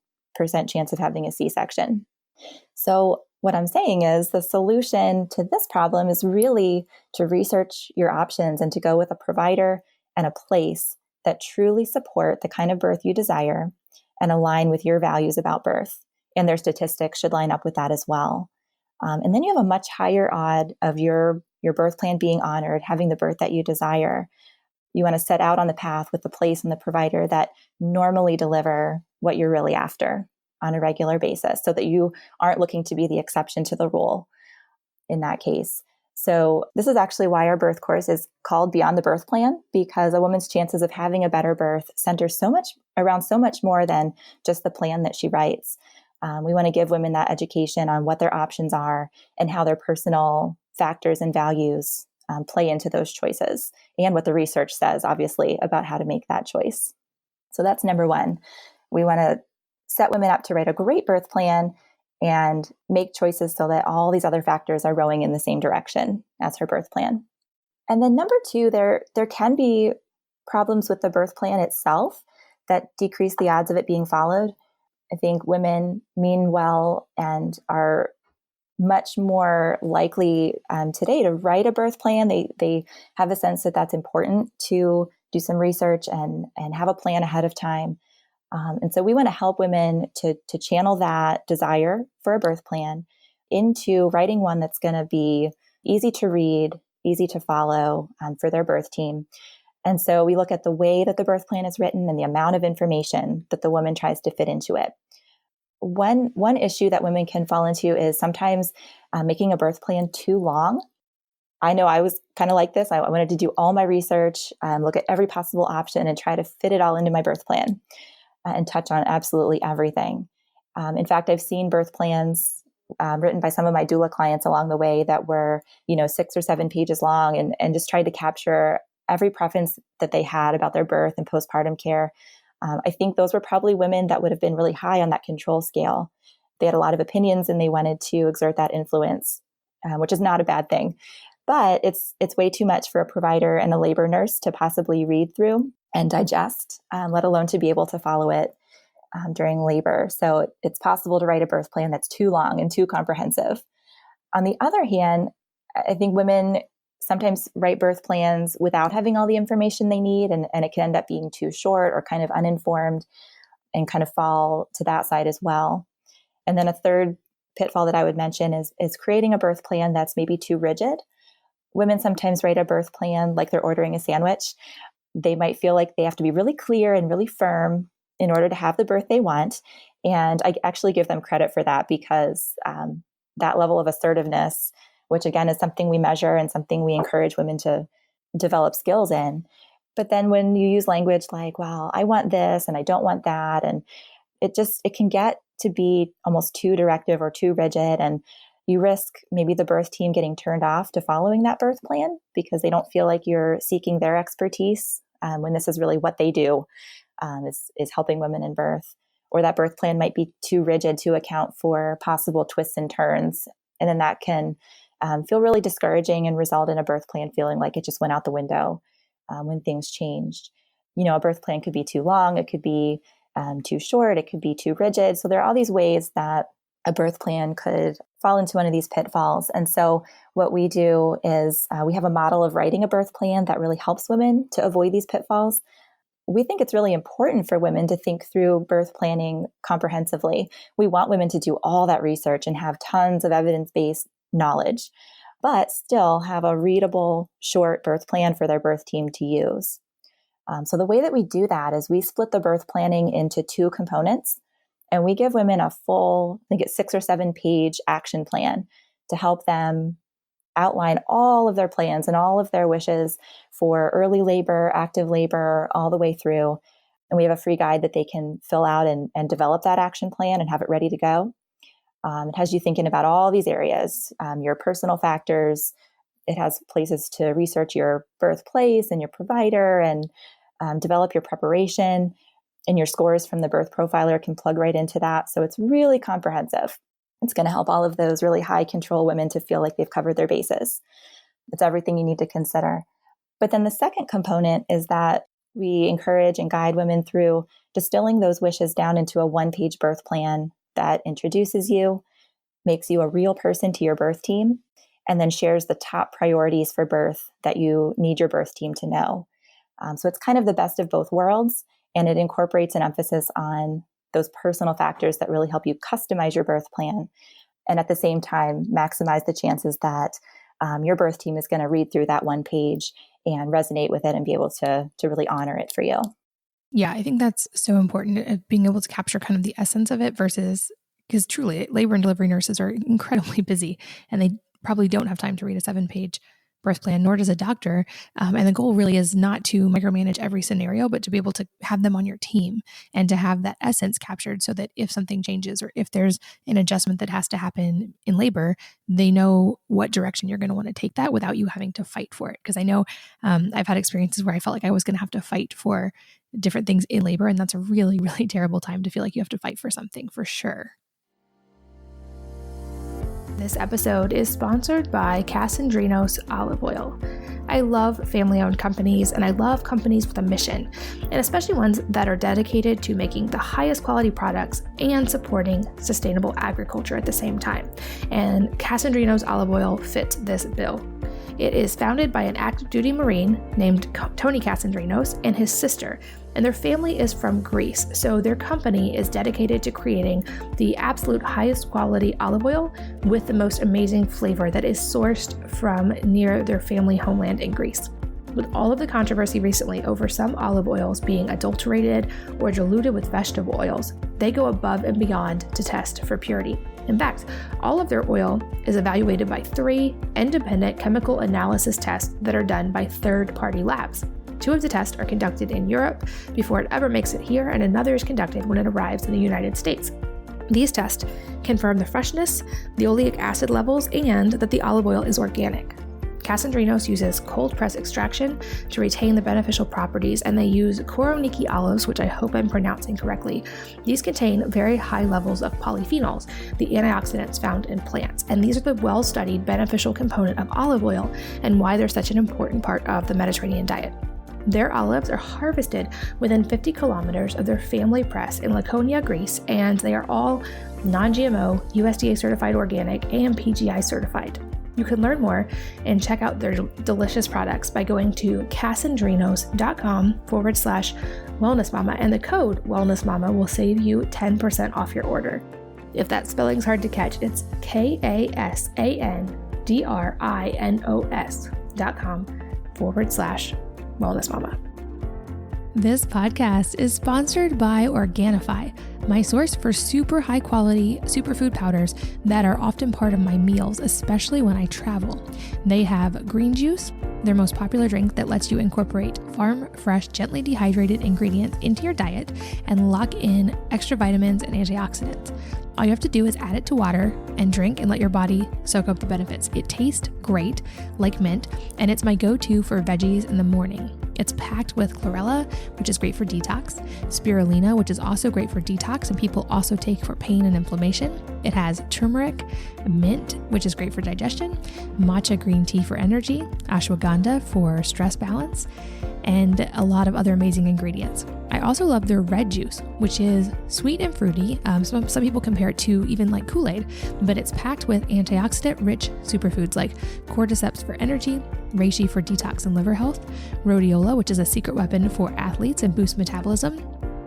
chance of having a C-section. So what I'm saying is the solution to this problem is really to research your options and to go with a provider and a place that truly support the kind of birth you desire and align with your values about birth. And their statistics should line up with that as well. And then you have a much higher odd of your birth plan being honored, having the birth that you desire. You want to set out on the path with the place and the provider that normally deliver what you're really after on a regular basis, so that you aren't looking to be the exception to the rule in that case. So this is actually why our birth course is called Beyond the Birth Plan, because a woman's chances of having a better birth center so much more than just the plan that she writes. We want to give women that education on what their options are and how their personal factors and values play into those choices, and what the research says, obviously, about how to make that choice. So that's number one. We want to set women up to write a great birth plan and make choices so that all these other factors are rowing in the same direction as her birth plan. And then number two, there can be problems with the birth plan itself that decrease the odds of it being followed. I think women mean well and are much more likely today to write a birth plan. They have a sense that that's important to do some research and have a plan ahead of time. And so we want to help women to channel that desire for a birth plan into writing one that's going to be easy to read, easy to follow for their birth team. And so we look at the way that the birth plan is written and the amount of information that the woman tries to fit into it. One issue that women can fall into is sometimes making a birth plan too long. I know I was kind of like this. I wanted to do all my research, look at every possible option and try to fit it all into my birth plan and touch on absolutely everything. In fact, I've seen birth plans written by some of my doula clients along the way that were, 6 or 7 pages long and just tried to capture every preference that they had about their birth and postpartum care. I think those were probably women that would have been really high on that control scale. They had a lot of opinions and they wanted to exert that influence, which is not a bad thing. But it's way too much for a provider and a labor nurse to possibly read through and digest, let alone to be able to follow it during labor. So it's possible to write a birth plan that's too long and too comprehensive. On the other hand, I think women sometimes write birth plans without having all the information they need, and it can end up being too short or kind of uninformed and kind of fall to that side as well. And then a third pitfall that I would mention is creating a birth plan that's maybe too rigid. Women sometimes write a birth plan like they're ordering a sandwich. They might feel like they have to be really clear and really firm in order to have the birth they want. And I actually give them credit for that, because that level of assertiveness, which again is something we measure and something we encourage women to develop skills in. But then when you use language like, well, I want this and I don't want that, and it can get to be almost too directive or too rigid, and you risk maybe the birth team getting turned off to following that birth plan because they don't feel like you're seeking their expertise when this is really what they do, is helping women in birth. Or that birth plan might be too rigid to account for possible twists and turns. And then that can feel really discouraging and result in a birth plan feeling like it just went out the window when things changed. A birth plan could be too long, it could be too short, it could be too rigid. So there are all these ways that a birth plan could fall into one of these pitfalls. And so what we do is we have a model of writing a birth plan that really helps women to avoid these pitfalls. We think it's really important for women to think through birth planning comprehensively. We want women to do all that research and have tons of evidence-based knowledge, but still have a readable, short birth plan for their birth team to use. So the way that we do that is we split the birth planning into 2 components, and we give women a full, I think it's 6 or 7 page action plan to help them outline all of their plans and all of their wishes for early labor, active labor, all the way through. And we have a free guide that they can fill out and develop that action plan and have it ready to go. It has you thinking about all these areas, your personal factors. It has places to research your birthplace and your provider and develop your preparation. And your scores from the birth profiler can plug right into that. So it's really comprehensive. It's going to help all of those really high control women to feel like they've covered their bases. It's everything you need to consider. But then the second component is that we encourage and guide women through distilling those wishes down into a 1-page birth plan that introduces you, makes you a real person to your birth team, and then shares the top priorities for birth that you need your birth team to know. So it's kind of the best of both worlds, and it incorporates an emphasis on those personal factors that really help you customize your birth plan, and at the same time, maximize the chances that your birth team is going to read through that one page and resonate with it and be able to really honor it for you. Yeah, I think that's so important, being able to capture kind of the essence of it versus, because truly labor and delivery nurses are incredibly busy and they probably don't have time to read a 7-page birth plan, nor does a doctor. And the goal really is not to micromanage every scenario, but to be able to have them on your team and to have that essence captured so that if something changes or if there's an adjustment that has to happen in labor, they know what direction you're going to want to take that without you having to fight for it. Because I know I've had experiences where I felt like I was going to have to fight for different things in labor. And that's a really, really terrible time to feel like you have to fight for something, for sure. This episode is sponsored by Casandrinos Olive Oil. I love family-owned companies, and I love companies with a mission, and especially ones that are dedicated to making the highest quality products and supporting sustainable agriculture at the same time. And Casandrinos Olive Oil fits this bill. It is founded by an active duty Marine named Tony Casandrinos and his sister, and their family is from Greece, so their company is dedicated to creating the absolute highest quality olive oil with the most amazing flavor that is sourced from near their family homeland in Greece. With all of the controversy recently over some olive oils being adulterated or diluted with vegetable oils, they go above and beyond to test for purity. In fact, all of their oil is evaluated by 3 independent chemical analysis tests that are done by third-party labs. 2 of the tests are conducted in Europe before it ever makes it here, and another is conducted when it arrives in the United States. These tests confirm the freshness, the oleic acid levels, and that the olive oil is organic. Casandrinos uses cold press extraction to retain the beneficial properties, and they use Koroniki olives, which I hope I'm pronouncing correctly. These contain very high levels of polyphenols, the antioxidants found in plants, and these are the well-studied beneficial component of olive oil and why they're such an important part of the Mediterranean diet. Their olives are harvested within 50 kilometers of their family press in Laconia, Greece, and they are all non-GMO, USDA certified organic, and PGI certified. You can learn more and check out their delicious products by going to casandrinos.com/wellnessmama, and the code wellnessmama will save you 10% off your order. If that spelling's hard to catch, it's KASANDRINOS.com/wellnessmama. This podcast is sponsored by Organifi, my source for super high quality superfood powders that are often part of my meals, especially when I travel. They have green juice, their most popular drink that lets you incorporate farm fresh, gently dehydrated ingredients into your diet and lock in extra vitamins and antioxidants. All you have to do is add it to water and drink and let your body soak up the benefits. It tastes great, like mint, and it's my go-to for veggies in the morning. It's packed with chlorella, which is great for detox, spirulina, which is also great for detox and people also take for pain and inflammation. It has turmeric, mint, which is great for digestion, matcha green tea for energy, ashwagandha for stress balance, and a lot of other amazing ingredients. I also love their red juice, which is sweet and fruity. Some people compare it to even like Kool-Aid, but it's packed with antioxidant-rich superfoods like cordyceps for energy, reishi for detox and liver health, rhodiola, which is a secret weapon for athletes and boosts metabolism,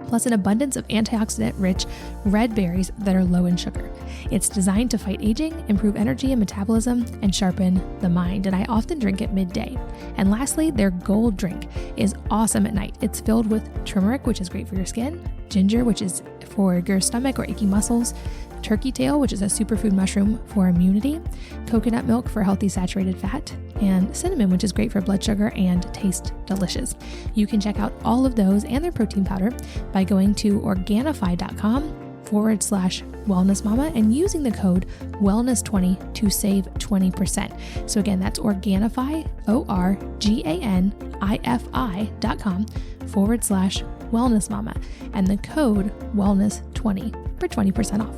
plus an abundance of antioxidant-rich red berries that are low in sugar. It's designed to fight aging, improve energy and metabolism, and sharpen the mind, and I often drink it midday. And lastly, their gold drink is awesome at night. It's filled with turmeric, which is great for your skin, ginger, which is for your stomach or achy muscles, turkey tail, which is a superfood mushroom for immunity, coconut milk for healthy saturated fat, and cinnamon, which is great for blood sugar and tastes delicious. You can check out all of those and their protein powder by going to Organifi.com/wellnessmama and using the code wellness20 to save 20%. So again, that's Organifi, ORGANIFI.com/wellnessmama and the code wellness20 for 20% off.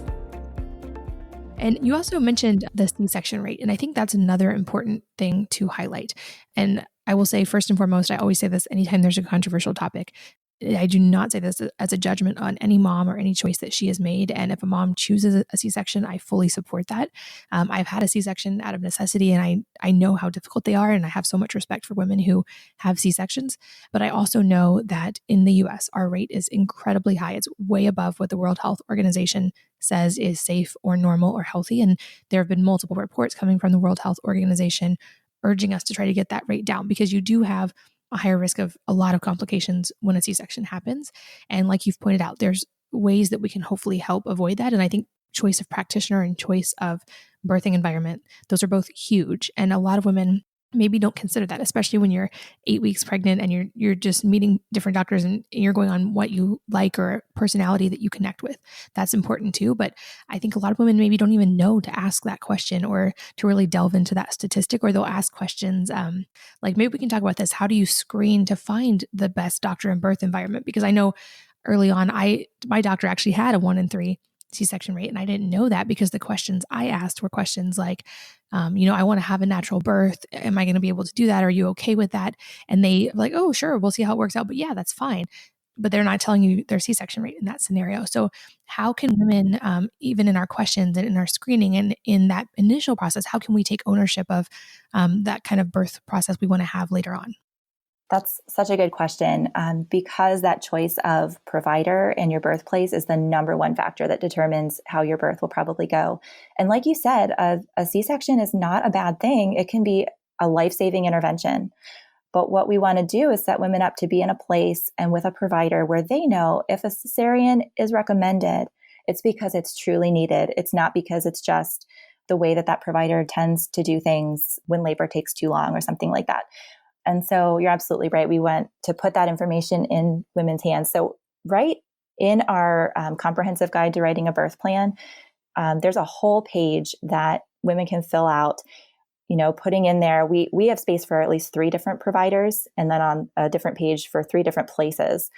And you also mentioned the C-section rate, and I think that's another important thing to highlight. And I will say, first and foremost, I always say this anytime there's a controversial topic, I do not say this as a judgment on any mom or any choice that she has made. And if a mom chooses a C-section, I fully support that. I've had a C-section out of necessity, and I know how difficult they are. And I have so much respect for women who have C-sections. But I also know that in the US, our rate is incredibly high. It's way above what the World Health Organization says is safe or normal or healthy. And there have been multiple reports coming from the World Health Organization urging us to try to get that rate down, because you do have a higher risk of a lot of complications when a C-section happens. And like you've pointed out, there's ways that we can hopefully help avoid that. And I think choice of practitioner and choice of birthing environment, those are both huge. And a lot of women maybe don't consider that, especially when you're 8 weeks pregnant and you're just meeting different doctors and you're going on what you like or personality that you connect with. That's important too. But I think a lot of women maybe don't even know to ask that question or to really delve into that statistic, or they'll ask questions like, maybe we can talk about this. How do you screen to find the best doctor and birth environment? Because I know early on, my doctor actually had a 1 in 3 C-section rate. And I didn't know that because the questions I asked were questions like, I want to have a natural birth. Am I going to be able to do that? Are you okay with that? And they like, oh, sure, we'll see how it works out. But yeah, that's fine. But they're not telling you their C-section rate in that scenario. So how can women, even in our questions and in our screening and in that initial process, how can we take ownership of that kind of birth process we want to have later on? That's such a good question, because that choice of provider and your birthplace is the number one factor that determines how your birth will probably go. And like you said, a C-section is not a bad thing. It can be a life-saving intervention. But what we want to do is set women up to be in a place and with a provider where they know if a cesarean is recommended, it's because it's truly needed. It's not because it's just the way that provider tends to do things when labor takes too long or something like that. And so you're absolutely right. We want to put that information in women's hands. So right in our comprehensive guide to writing a birth plan, there's a whole page that women can fill out, putting in there. We have space for at least 3 different providers, and then on a different page for 3 different places,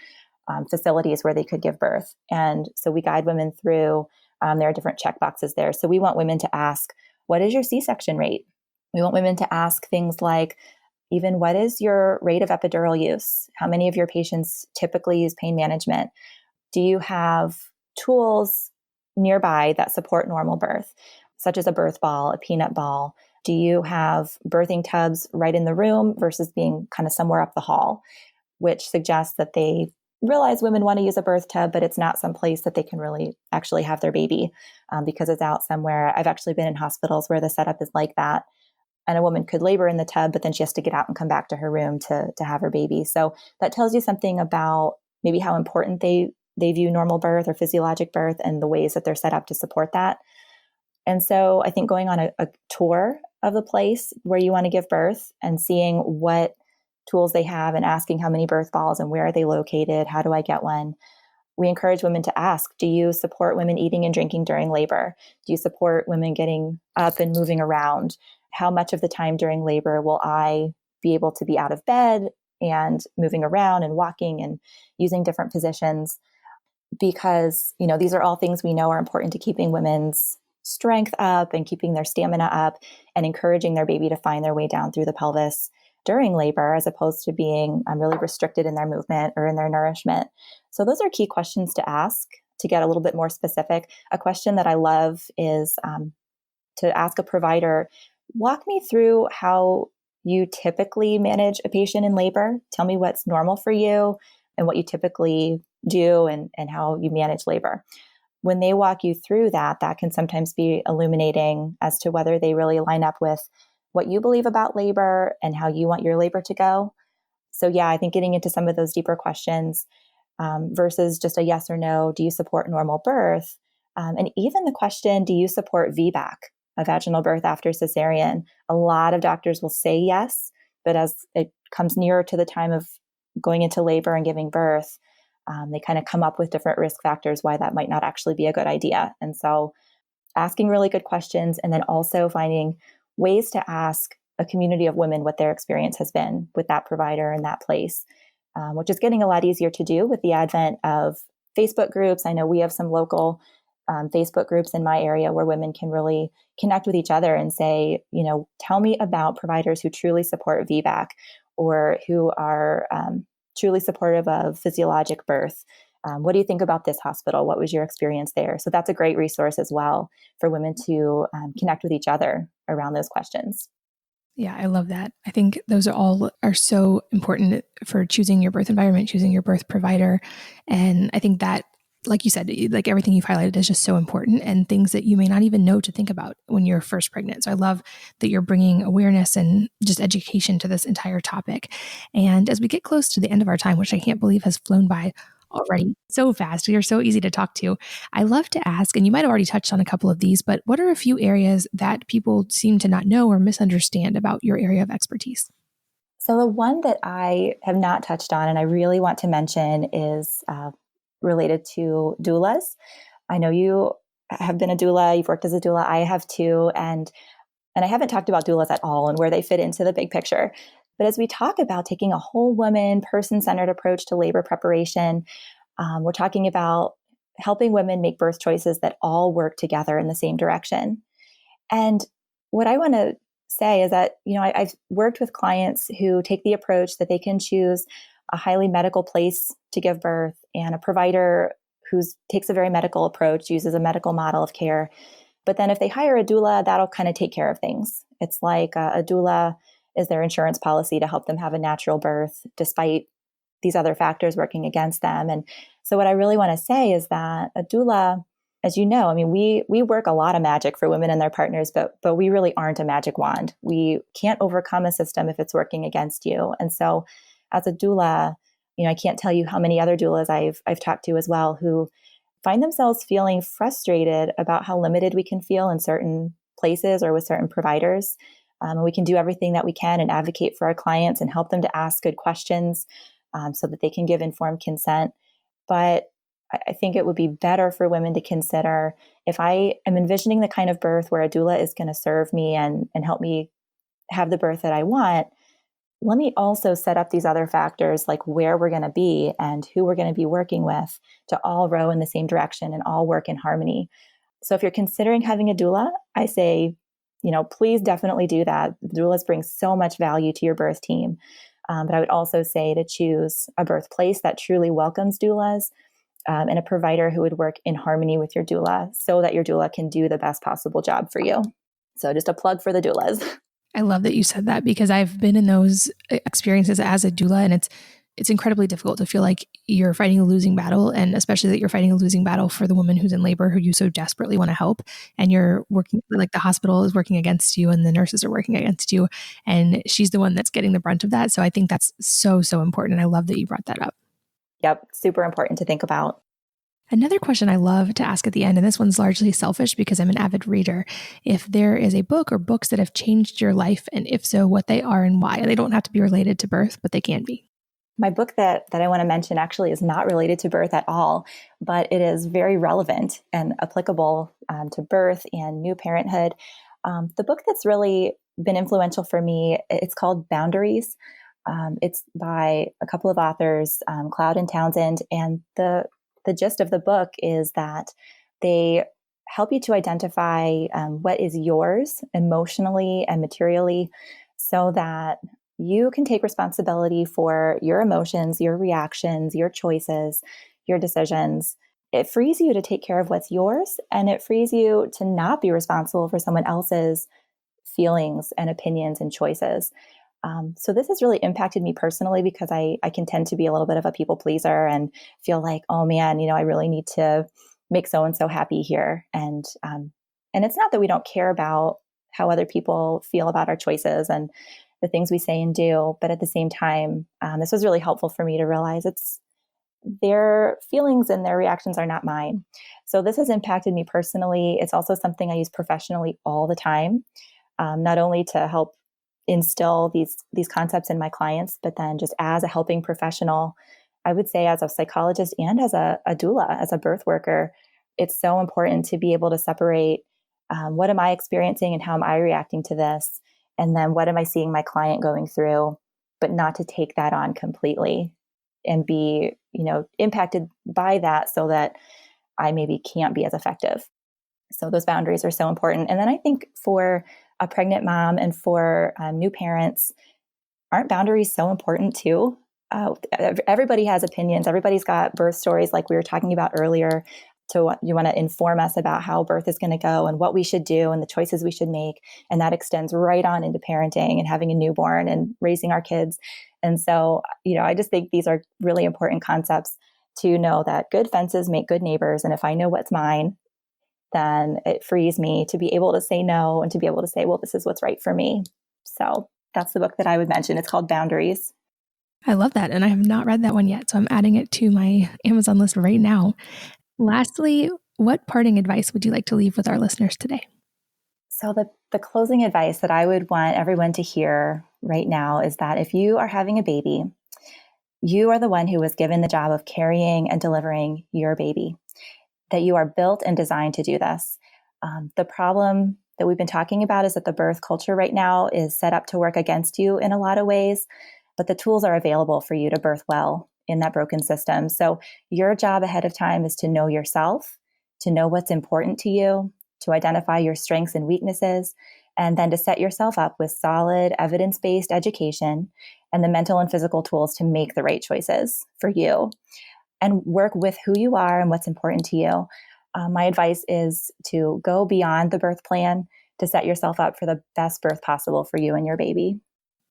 facilities where they could give birth. And so we guide women through, there are different check boxes there. So we want women to ask, what is your C-section rate? We want women to ask things like, even what is your rate of epidural use? How many of your patients typically use pain management? Do you have tools nearby that support normal birth, such as a birth ball, a peanut ball? Do you have birthing tubs right in the room versus being kind of somewhere up the hall, which suggests that they realize women want to use a birth tub, but it's not someplace that they can really actually have their baby because it's out somewhere. I've actually been in hospitals where the setup is like that. And a woman could labor in the tub, but then she has to get out and come back to her room to have her baby. So that tells you something about maybe how important they view normal birth or physiologic birth and the ways that they're set up to support that. And so I think going on a tour of the place where you want to give birth and seeing what tools they have and asking how many birth balls and where are they located, how do I get one? We encourage women to ask, do you support women eating and drinking during labor? Do you support women getting up and moving around? How much of the time during labor will I be able to be out of bed and moving around and walking and using different positions? Because, these are all things we know are important to keeping women's strength up and keeping their stamina up and encouraging their baby to find their way down through the pelvis during labor, as opposed to being really restricted in their movement or in their nourishment. So those are key questions to ask to get a little bit more specific. A question that I love is to ask a provider, walk me through how you typically manage a patient in labor. Tell me what's normal for you and what you typically do and how you manage labor. When they walk you through that can sometimes be illuminating as to whether they really line up with what you believe about labor and how you want your labor to go. So yeah, I think getting into some of those deeper questions versus just a yes or no, do you support normal birth? And even the question, do you support VBAC? A vaginal birth after cesarean. A lot of doctors will say yes, but as it comes nearer to the time of going into labor and giving birth, they kind of come up with different risk factors why that might not actually be a good idea. And so asking really good questions and then also finding ways to ask a community of women what their experience has been with that provider in that place, which is getting a lot easier to do with the advent of Facebook groups. I know we have some local Facebook groups in my area where women can really connect with each other and say, tell me about providers who truly support VBAC or who are truly supportive of physiologic birth. What do you think about this hospital? What was your experience there? So that's a great resource as well for women to connect with each other around those questions. Yeah, I love that. I think those are so important for choosing your birth environment, choosing your birth provider. And I think that, like you said, like everything you've highlighted is just so important and things that you may not even know to think about when you're first pregnant. So I love that you're bringing awareness and just education to this entire topic. And as we get close to the end of our time, which I can't believe has flown by already so fast, you're so easy to talk to. I love to ask, and you might have already touched on a couple of these, but what are a few areas that people seem to not know or misunderstand about your area of expertise? So the one that I have not touched on and I really want to mention is related to doulas. I know you have been a doula, you've worked as a doula, I have too, and I haven't talked about doulas at all and where they fit into the big picture. But as we talk about taking a whole woman, person-centered approach to labor preparation, we're talking about helping women make birth choices that all work together in the same direction. And what I want to say is that, I've worked with clients who take the approach that they can choose a highly medical place to give birth and a provider who takes a very medical approach, uses a medical model of care. But then if they hire a doula, that'll kind of take care of things. It's like a doula is their insurance policy to help them have a natural birth despite these other factors working against them. And so what I really want to say is that a doula, as you know, I mean, we work a lot of magic for women and their partners, but we really aren't a magic wand. We can't overcome a system if it's working against you. And so as a doula, I can't tell you how many other doulas I've talked to as well who find themselves feeling frustrated about how limited we can feel in certain places or with certain providers. And we can do everything that we can and advocate for our clients and help them to ask good questions so that they can give informed consent. But I think it would be better for women to consider, if I am envisioning the kind of birth where a doula is going to serve me and help me have the birth that I want, let me also set up these other factors like where we're going to be and who we're going to be working with to all row in the same direction and all work in harmony. So if you're considering having a doula, I say, please definitely do that. Doulas bring so much value to your birth team. But I would also say to choose a birthplace that truly welcomes doulas and a provider who would work in harmony with your doula so that your doula can do the best possible job for you. So just a plug for the doulas. I love that you said that because I've been in those experiences as a doula, and it's incredibly difficult to feel like you're fighting a losing battle, and especially that you're fighting a losing battle for the woman who's in labor who you so desperately want to help, and you're working like the hospital is working against you and the nurses are working against you, and she's the one that's getting the brunt of that. So I think that's so important. And I love that you brought that up. Yep, super important to think about. Another question I love to ask at the end, and this one's largely selfish because I'm an avid reader, if there is a book or books that have changed your life, and if so, what they are and why. They don't have to be related to birth, but they can be. My book that I want to mention actually is not related to birth at all, but it is very relevant and applicable to birth and new parenthood. The book that's really been influential for me, it's called Boundaries. It's by a couple of authors, Cloud and Townsend, and the gist of the book is that they help you to identify what is yours emotionally and materially so that you can take responsibility for your emotions, your reactions, your choices, your decisions. It frees you to take care of what's yours, and it frees you to not be responsible for someone else's feelings and opinions and choices. So this has really impacted me personally because I can tend to be a little bit of a people pleaser and feel like, oh man, I really need to make so-and-so happy here. And it's not that we don't care about how other people feel about our choices and the things we say and do, but at the same time, this was really helpful for me to realize it's their feelings and their reactions are not mine. So this has impacted me personally. It's also something I use professionally all the time, not only to help instill these concepts in my clients, but then just as a helping professional, I would say as a psychologist and as a doula, as a birth worker, it's so important to be able to separate what am I experiencing and how am I reacting to this? And then what am I seeing my client going through, but not to take that on completely and be, impacted by that so that I maybe can't be as effective. So those boundaries are so important. And then I think for a pregnant mom and for new parents, aren't boundaries so important too? everybody has opinions. Everybody's got birth stories like we were talking about earlier. So you want to inform us about how birth is going to go and what we should do and the choices we should make. And that extends right on into parenting and having a newborn and raising our kids. And so, I just think these are really important concepts to know that good fences make good neighbors. And if I know what's mine, then it frees me to be able to say no and to be able to say, well, this is what's right for me. So that's the book that I would mention. It's called Boundaries. I love that. And I have not read that one yet. So I'm adding it to my Amazon list right now. Lastly, what parting advice would you like to leave with our listeners today? So the closing advice that I would want everyone to hear right now is that if you are having a baby, you are the one who was given the job of carrying and delivering your baby, that you are built and designed to do this. The problem that we've been talking about is that the birth culture right now is set up to work against you in a lot of ways, but the tools are available for you to birth well in that broken system. So your job ahead of time is to know yourself, to know what's important to you, to identify your strengths and weaknesses, and then to set yourself up with solid evidence-based education and the mental and physical tools to make the right choices for you and work with who you are and what's important to you. My advice is to go beyond the birth plan to set yourself up for the best birth possible for you and your baby.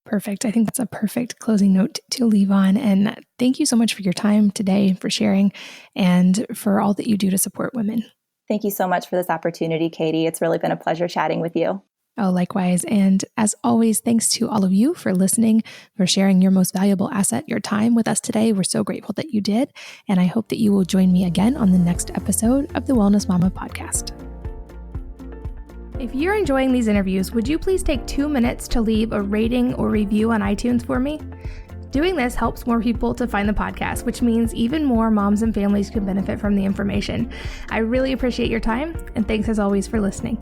Perfect. I think that's a perfect closing note to leave on. And thank you so much for your time today, for sharing, and for all that you do to support women. Thank you so much for this opportunity, Katie. It's really been a pleasure chatting with you. Oh, likewise. And as always, thanks to all of you for listening, for sharing your most valuable asset, your time with us today. We're so grateful that you did. And I hope that you will join me again on the next episode of the Wellness Mama podcast. If you're enjoying these interviews, would you please take 2 minutes to leave a rating or review on iTunes for me? Doing this helps more people to find the podcast, which means even more moms and families can benefit from the information. I really appreciate your time, and thanks as always for listening.